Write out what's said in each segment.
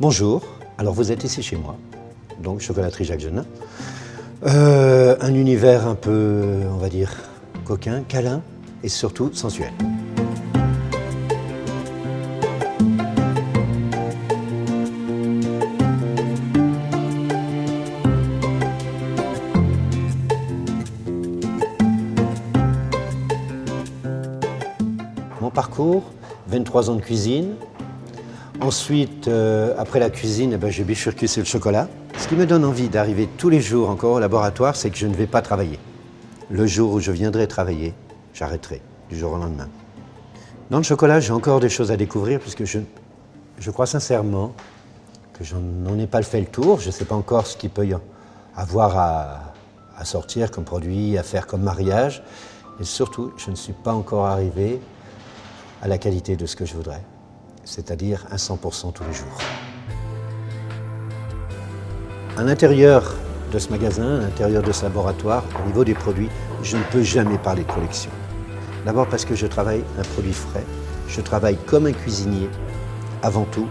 Bonjour, alors vous êtes ici chez moi, donc chocolaterie Jacques Genin. Un univers un peu, on va dire, coquin, câlin et surtout sensuel. Mon parcours, 23 ans de cuisine. Ensuite, après la cuisine, j'ai bifurqué sur le chocolat. Ce qui me donne envie d'arriver tous les jours encore au laboratoire, c'est que je ne vais pas travailler. Le jour où je viendrai travailler, j'arrêterai du jour au lendemain. Dans le chocolat, j'ai encore des choses à découvrir puisque je crois sincèrement que je n'en ai pas fait le tour. Je ne sais pas encore ce qu'il peut y avoir à sortir comme produit, à faire comme mariage. Et surtout, je ne suis pas encore arrivé à la qualité de ce que je voudrais, c'est-à-dire à 100% tous les jours. À l'intérieur de ce magasin, à l'intérieur de ce laboratoire, au niveau des produits, je ne peux jamais parler de collection. D'abord parce que je travaille un produit frais, je travaille comme un cuisinier, avant tout.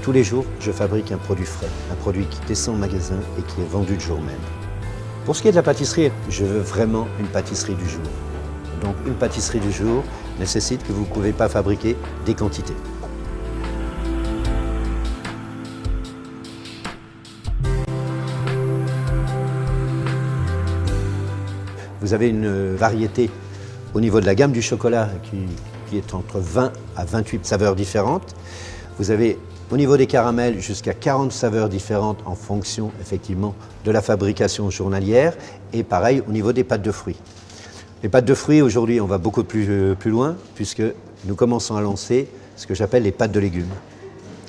Tous les jours, je fabrique un produit frais, un produit qui descend au magasin et qui est vendu le jour même. Pour ce qui est de la pâtisserie, je veux vraiment une pâtisserie du jour. Donc une pâtisserie du jour nécessite que vous ne pouvez pas fabriquer des quantités. Vous avez une variété au niveau de la gamme du chocolat qui est entre 20 à 28 saveurs différentes. Vous avez au niveau des caramels jusqu'à 40 saveurs différentes en fonction effectivement de la fabrication journalière et pareil au niveau des pâtes de fruits. Les pâtes de fruits, aujourd'hui, on va beaucoup plus loin puisque nous commençons à lancer ce que j'appelle les pâtes de légumes.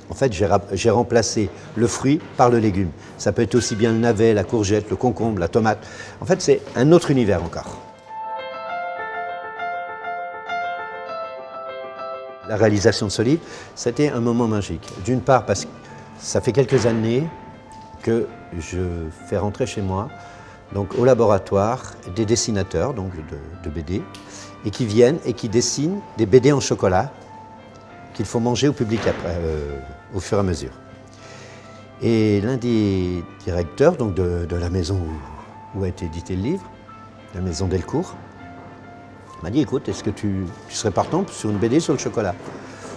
En fait, j'ai remplacé le fruit par le légume. Ça peut être aussi bien le navet, la courgette, le concombre, la tomate. En fait, c'est un autre univers encore. La réalisation de ce livre, c'était un moment magique. D'une part, parce que ça fait quelques années que je fais rentrer chez moi, donc au laboratoire, des dessinateurs donc de BD, et qui viennent et qui dessinent des BD en chocolat qu'il faut manger au public après, au fur et à mesure. Et l'un des directeurs donc de la maison où a été édité le livre, la maison Delcourt, m'a dit, écoute, est-ce que tu serais partant sur une BD sur le chocolat?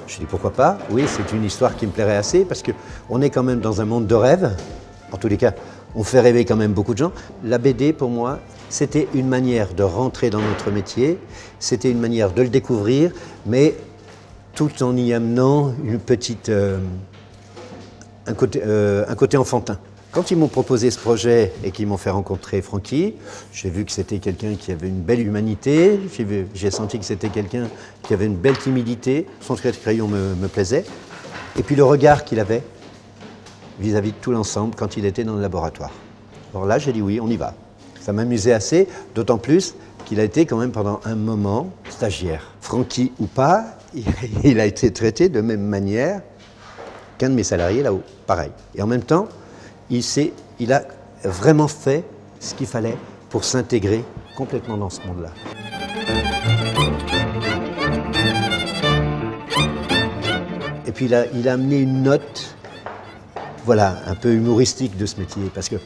Je lui ai dit, pourquoi pas? Oui, c'est une histoire qui me plairait assez, parce qu'on est quand même dans un monde de rêve. En tous les cas, on fait rêver quand même beaucoup de gens. La BD, pour moi, c'était une manière de rentrer dans notre métier, c'était une manière de le découvrir, mais tout en y amenant une petite, un côté enfantin. Quand ils m'ont proposé ce projet et qu'ils m'ont fait rencontrer Francky, j'ai vu que c'était quelqu'un qui avait une belle humanité, j'ai senti que c'était quelqu'un qui avait une belle timidité, son trait de crayon me plaisait, et puis le regard qu'il avait vis-à-vis de tout l'ensemble quand il était dans le laboratoire. Alors là, j'ai dit oui, on y va. Ça m'amusait assez, d'autant plus qu'il a été quand même pendant un moment stagiaire. Francky ou pas, il a été traité de même manière qu'un de mes salariés là-haut, pareil. Et en même temps, il a vraiment fait ce qu'il fallait pour s'intégrer complètement dans ce monde-là. Et puis il a amené une note, voilà, un peu humoristique de ce métier, parce que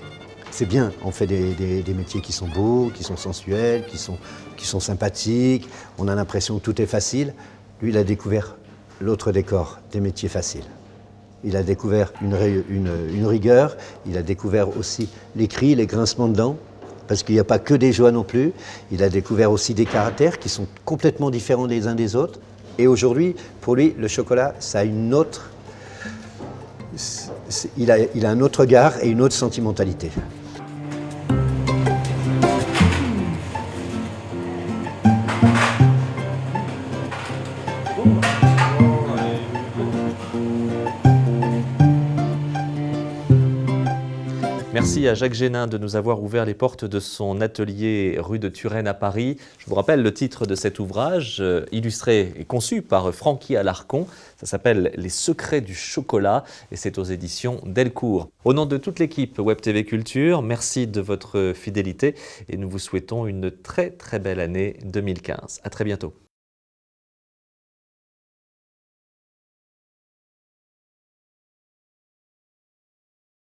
c'est bien, on fait des métiers qui sont beaux, qui sont sensuels, qui sont sympathiques, on a l'impression que tout est facile. Lui, il a découvert l'autre décor, des métiers faciles. Il a découvert une rigueur, il a découvert aussi les cris, les grincements de dents, parce qu'il n'y a pas que des joies non plus. Il a découvert aussi des caractères qui sont complètement différents les uns des autres. Et aujourd'hui, pour lui, le chocolat, ça a une autre... Il a un autre regard et une autre sentimentalité. Merci à Jacques Genin de nous avoir ouvert les portes de son atelier rue de Turenne à Paris. Je vous rappelle le titre de cet ouvrage, illustré et conçu par Francky Alarcon. Ça s'appelle « Les secrets du chocolat » et c'est aux éditions Delcourt. Au nom de toute l'équipe Web TV Culture, merci de votre fidélité et nous vous souhaitons une très très belle année 2015. À très bientôt.